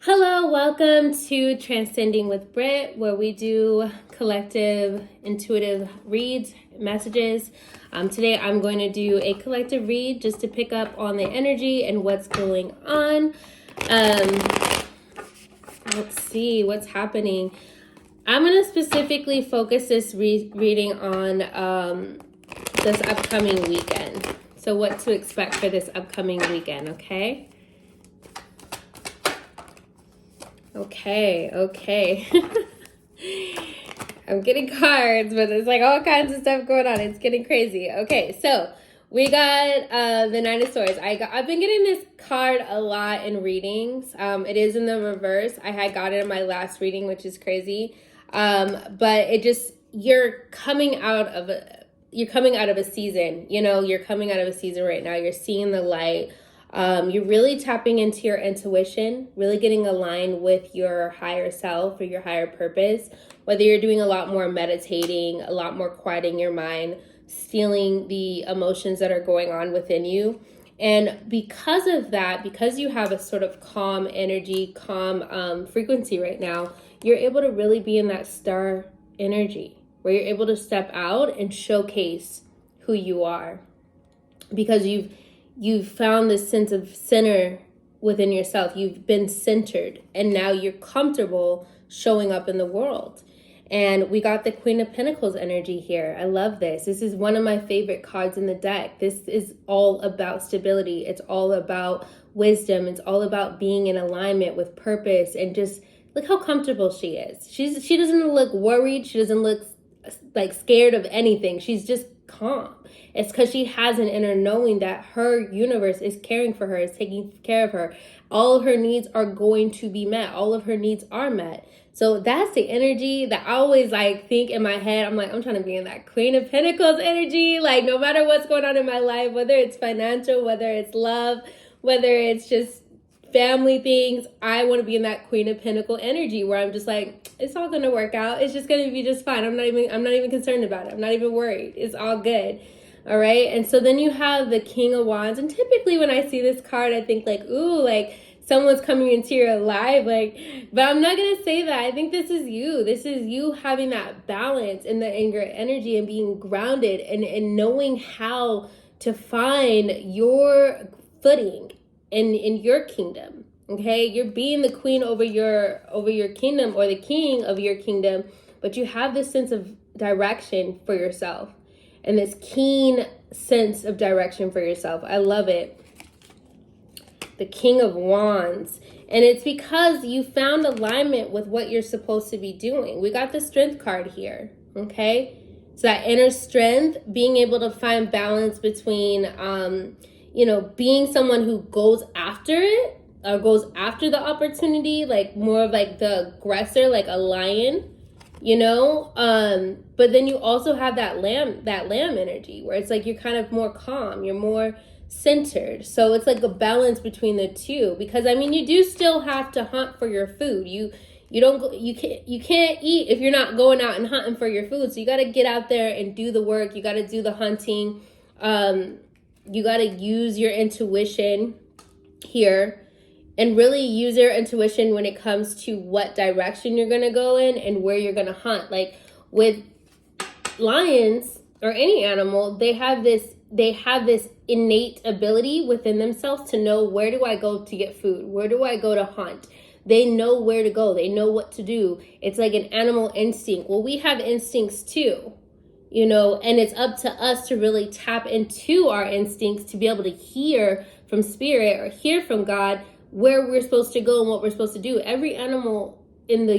Hello, welcome to Transcending with Britt, where we do collective intuitive reads, messages. Today I'm going to do a collective read just to pick up on the energy and what's going on. Let's see what's happening. I'm going to specifically focus this reading on this upcoming weekend. So what to expect for this upcoming weekend, okay? Okay. I'm getting cards, but there's like all kinds of stuff going on. It's getting crazy. Okay, so we got the Nine of Swords. I've been getting this card a lot in readings. It is in the reverse. I had got it in my last reading, which is crazy. But it just, you're coming out of a season. You know, you're coming out of a season right now. You're seeing the light. You're really tapping into your intuition, really getting aligned with your higher self or your higher purpose, whether you're doing a lot more meditating, a lot more quieting your mind, stealing the emotions that are going on within you. And because of that, because you have a sort of calm energy, calm frequency right now, you're able to really be in that star energy where you're able to step out and showcase who you are, because you've found this sense of center within yourself. You've been centered, and now you're comfortable showing up in the world. And we got the Queen of Pentacles energy here. I love this. This is one of my favorite cards in the deck. This is all about stability. It's all about wisdom. It's all about being in alignment with purpose, and just look how comfortable she is. She doesn't look worried. She doesn't look like scared of anything. She's just calm. It's because she has an inner knowing that her universe is caring for her, is taking care of her. All of her needs are going to be met. All of her needs are met. So that's the energy that I always think in my head. I'm trying to be in that Queen of Pentacles energy. Like, no matter what's going on in my life, whether it's financial, whether it's love, whether it's just family things, I want to be in that Queen of Pentacle energy where I'm just like, it's all going to work out. It's just going to be just fine. I'm not even concerned about it. I'm not even worried. It's all good. All right. And so then you have the King of Wands. And typically when I see this card, I think ooh, someone's coming into your life. But I'm not going to say that. I think this is you. This is you having that balance in your energy and being grounded and knowing how to find your footing in your kingdom. Okay, you're being the queen over your kingdom, or the king of your kingdom, but you have this sense of direction for yourself and this keen sense of direction for yourself. I love it. The King of Wands. And it's because you found alignment with what you're supposed to be doing. We got the Strength card here. Okay, so that inner strength, being able to find balance between being someone who goes after it, or goes after the opportunity, more of the aggressor, like a lion, but then you also have that lamb energy where it's you're kind of more calm, you're more centered. So it's a balance between the two, because you do still have to hunt for your food. You can't eat if you're not going out and hunting for your food. So you got to get out there and do the work. You got to do the hunting. You got to use your intuition here, and really use your intuition when it comes to what direction you're going to go in and where you're going to hunt. With lions or any animal, they have this innate ability within themselves to know, where do I go to get food? Where do I go to hunt? They know where to go. They know what to do. It's like an animal instinct. Well, we have instincts too. And it's up to us to really tap into our instincts to be able to hear from spirit or hear from God where we're supposed to go and what we're supposed to do. Every animal in the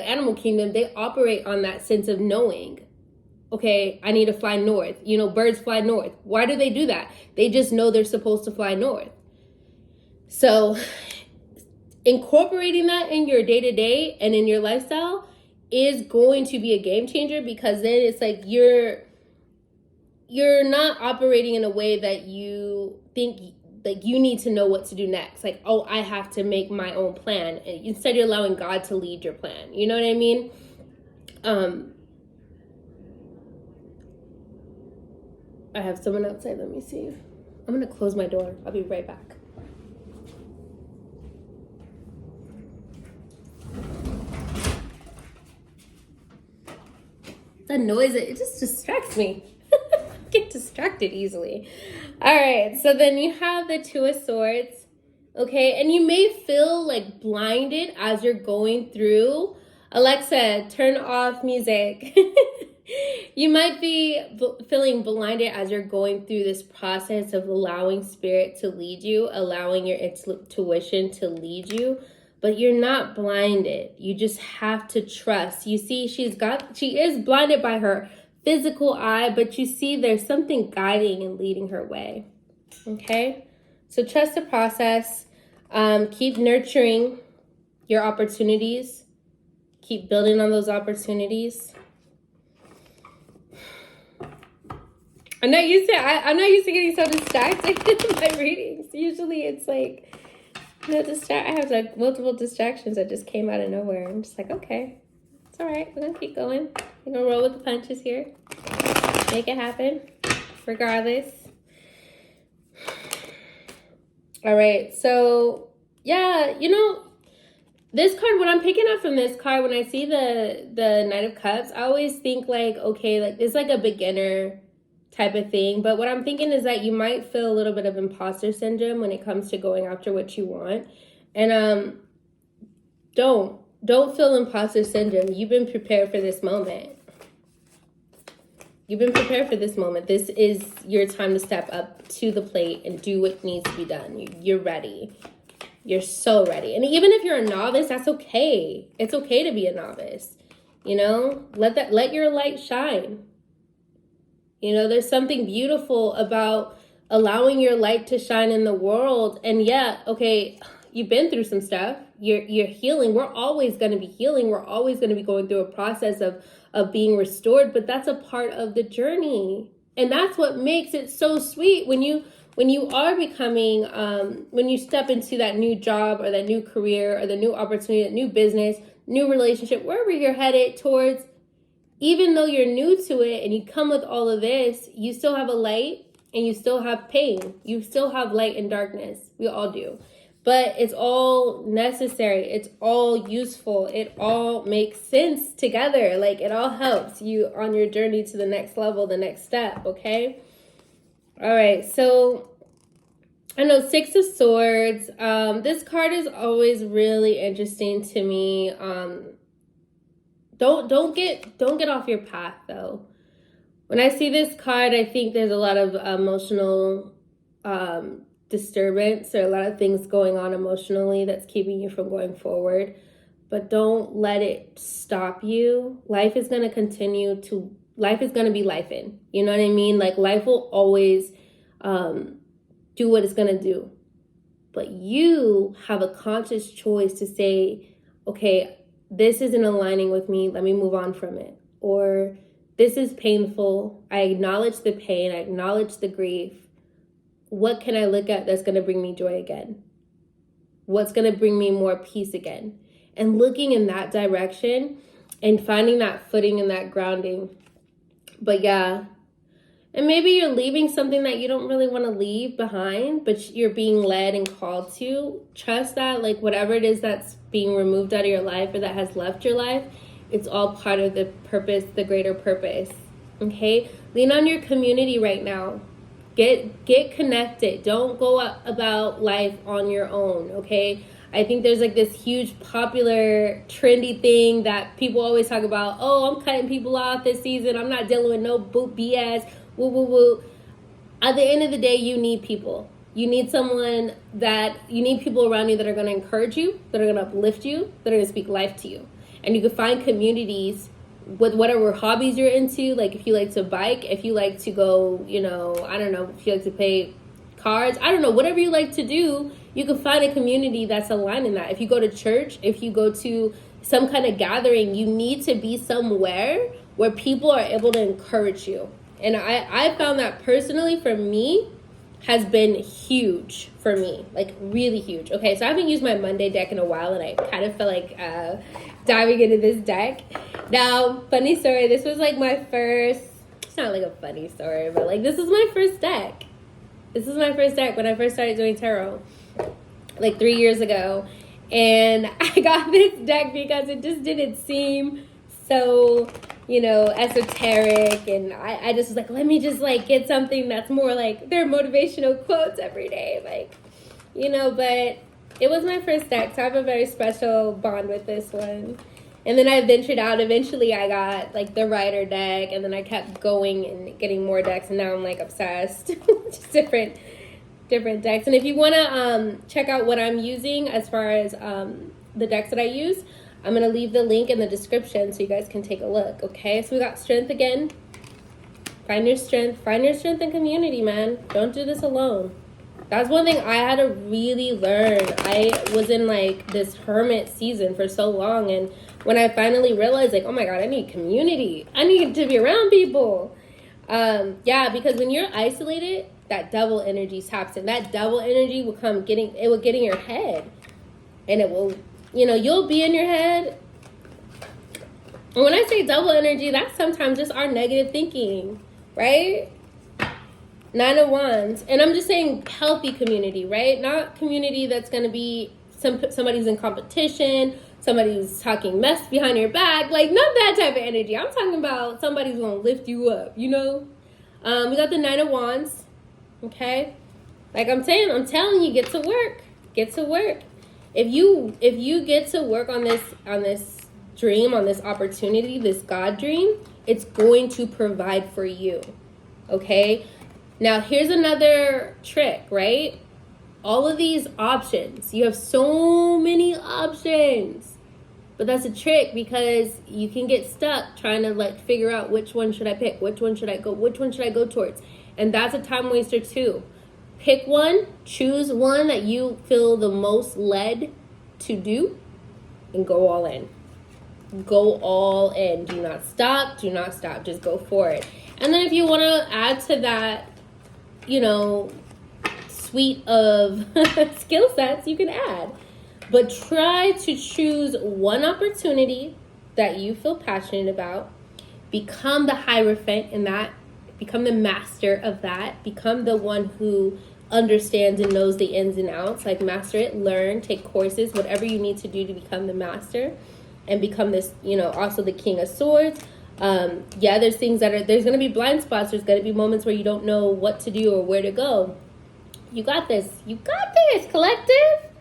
animal kingdom, they operate on that sense of knowing. Okay, I need to fly north. Birds fly north. Why do they do that? They just know they're supposed to fly north. So incorporating that in your day-to-day and in your lifestyle is going to be a game changer, because then it's you're not operating in a way that you think you need to know what to do next. I have to make my own plan. Instead, you're allowing God to lead your plan. You know what I mean? I have someone outside. Let me see. I'm going to close my door. I'll be right back. the noise, it just distracts me. Get distracted easily. All right, so then you have the Two of Swords, okay? And you may feel like blinded as you're going through. Alexa, turn off music. You might be feeling blinded as you're going through this process of allowing spirit to lead you, allowing your intuition to lead you, but you're not blinded. You just have to trust. You see, she is blinded by her physical eye, but you see there's something guiding and leading her way. Okay? So trust the process. Keep nurturing your opportunities. Keep building on those opportunities. I'm not used to getting so distracted in my readings. Usually it's like, I have like multiple distractions that just came out of nowhere. I'm just like, okay, it's all right. We're gonna keep going. We're gonna roll with the punches here. Make it happen, regardless. All right, so yeah, this card, what I'm picking up from this card, when I see the Knight of Cups, I always think like, okay, like it's like a beginner type of thing. But what I'm thinking is that you might feel a little bit of imposter syndrome when it comes to going after what you want. And don't feel imposter syndrome. You've been prepared for this moment. You've been prepared for this moment. This is your time to step up to the plate and do what needs to be done. You're ready. You're so ready. And even if you're a novice, that's okay. It's okay to be a novice. Let your light shine. There's something beautiful about allowing your light to shine in the world. And yeah, okay, you've been through some stuff. You're healing. We're always going to be healing. We're always going to be going through a process of being restored, but that's a part of the journey. And that's what makes it so sweet when you are becoming, when you step into that new job or that new career or the new opportunity, that new business, new relationship, wherever you're headed towards. Even though you're new to it and you come with all of this, you still have a light and you still have pain. You still have light and darkness. We all do. But it's all necessary. It's all useful. It all makes sense together. Like it all helps you on your journey to the next level, the next step, okay? All right, so I know Six of Swords. This card is always really interesting to me. Don't get off your path though. When I see this card, I think there's a lot of emotional disturbance or a lot of things going on emotionally that's keeping you from going forward. But don't let it stop you. Life is going to be lifing. You know what I mean? Like life will always do what it's going to do. But you have a conscious choice to say, okay, this isn't aligning with me. Let me move on from it. Or this is painful. I acknowledge the pain. I acknowledge the grief. What can I look at that's going to bring me joy again? What's going to bring me more peace again? And looking in that direction and finding that footing and that grounding. But yeah, and maybe you're leaving something that you don't really want to leave behind, but you're being led and called to. Trust that, like whatever it is that's being removed out of your life or that has left your life, it's all part of the purpose, the greater purpose. Okay? Lean on your community right now. Get connected. Don't go about life on your own, okay? I think there's like this huge popular trendy thing that people always talk about. Oh, I'm cutting people off this season. I'm not dealing with no BS. Woo, woo, woo. At the end of the day, you need people. You need people around you that are going to encourage you, that are going to uplift you, that are going to speak life to you. And you can find communities with whatever hobbies you're into. Like if you like to bike, if you like to go, I don't know, if you like to play cards, I don't know, whatever you like to do, you can find a community that's aligned in that. If you go to church, if you go to some kind of gathering, you need to be somewhere where people are able to encourage you. And I found that personally for me has been huge for me, like really huge. Okay, so I haven't used my Monday deck in a while and I kind of felt like diving into this deck. Now, funny story, this was like my first, it's not like a funny story, but like this is my first deck. This is my first deck when I first started doing tarot, like 3 years ago. And I got this deck because it just didn't seem so you know, esoteric, and I just was like, let me just like get something that's more like their motivational quotes every day, like, you know. But it was my first deck, so I have a very special bond with this one. And then I ventured out. Eventually I got like the Rider deck, and then I kept going and getting more decks, and now I'm like obsessed. Just different decks. And if you want to check out what I'm using as far as the decks that I use, I'm going to leave the link in the description so you guys can take a look, okay? So we got strength again. Find your strength in community, man. Don't do this alone. That's one thing I had to really learn. I was in like this hermit season for so long, and when I finally realized, like, oh my God, I need community. I need to be around people. Yeah, because when you're isolated, that devil energy taps in. That devil energy will get in your head. And it will, you know, you'll be in your head. And when I say devil energy, that's sometimes just our negative thinking, right? 9 of Wands. And I'm just saying healthy community, right? Not community that's going to be somebody's in competition, somebody's talking mess behind your back. Like, not that type of energy. I'm talking about somebody's going to lift you up, you know? We got the 9 of Wands, okay? Like I'm telling you, get to work. Get to work. If you get to work on this dream, on this opportunity, this God dream, it's going to provide for you, okay? Now, here's another trick, right? All of these options, you have so many options, but that's a trick because you can get stuck trying to like figure out which one should I pick, which one should I go towards, and that's a time waster too. Pick one, choose one that you feel the most led to do, and go all in. Go all in. Do not stop. Just go for it. And then if you want to add to that, you know, suite of skill sets, you can add. But try to choose one opportunity that you feel passionate about. Become the Hierophant in that. Become the master of that. Become the one who understands and knows the ins and outs. Like, master it, learn, take courses, whatever you need to do to become the master and become this, you know, also the King of Swords. Yeah, there's things there's going to be blind spots. There's going to be moments where you don't know what to do or where to go. You got this. You got this, collective.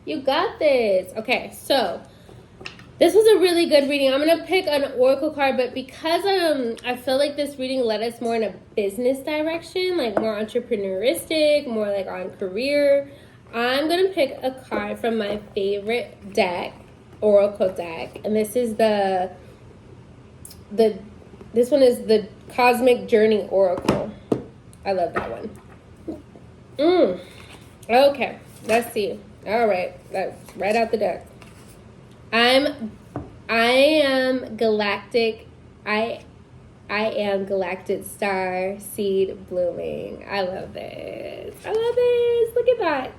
You got this. Okay, so this was a really good reading. I'm going to pick an oracle card, but because I feel like this reading led us more in a business direction, like more entrepreneuristic, more like on career, I'm going to pick a card from my favorite deck, oracle deck. And this is this one is the Cosmic Journey Oracle. I love that one. Okay, let's see. All right, that's right out the deck. I am galactic. I am galactic star seed blooming. I love this. Look at that.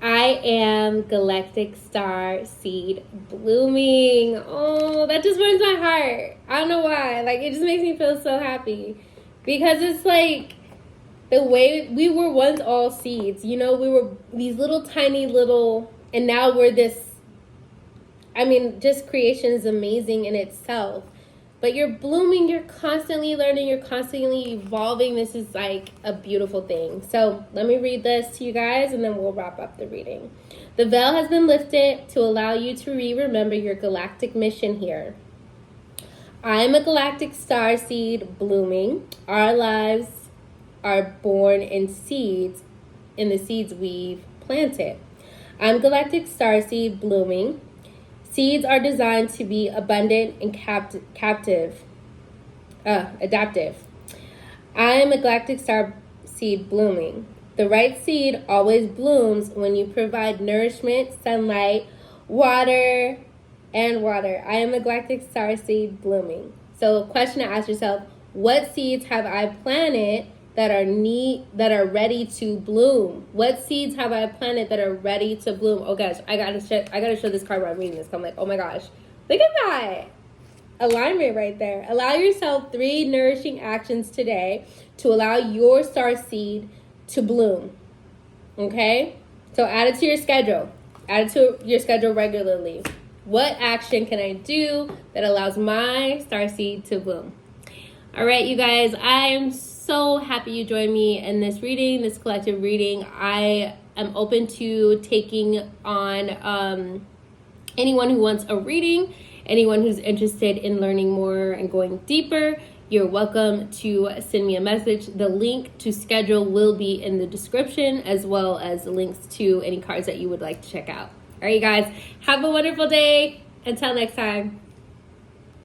I am galactic star seed blooming. Oh, that just warms my heart. I don't know why. Like, it just makes me feel so happy. Because it's like the way we were once all seeds. You know, we were these little tiny and now we're this. I mean, just creation is amazing in itself. But you're blooming, you're constantly learning, you're constantly evolving. This is like a beautiful thing. So let me read this to you guys and then we'll wrap up the reading. The veil has been lifted to allow you to remember your galactic mission here. I am a galactic star seed blooming. Our lives are born in seeds, in the seeds we've planted. I'm galactic star seed blooming. Seeds are designed to be abundant and adaptive. I am a galactic star seed blooming. The right seed always blooms when you provide nourishment, sunlight, water. I am a galactic star seed blooming. So a question to ask yourself, what seeds have I planted that are ready to bloom? What seeds have I planted that are ready to bloom? Oh gosh, I gotta show this card while I'm reading this. I'm like, oh my gosh, look at that alignment right there. Allow yourself 3 nourishing actions today to allow your star seed to bloom. Okay, so add it to your schedule. Add it to your schedule regularly. What action can I do that allows my starseed to bloom? All right, you guys, I am so happy you joined me in this reading, this collective reading. I am open to taking on anyone who wants a reading, anyone who's interested in learning more and going deeper. You're welcome to send me a message. The link to schedule will be in the description, as well as the links to any cards that you would like to check out. All right, you guys, have a wonderful day. Until next time.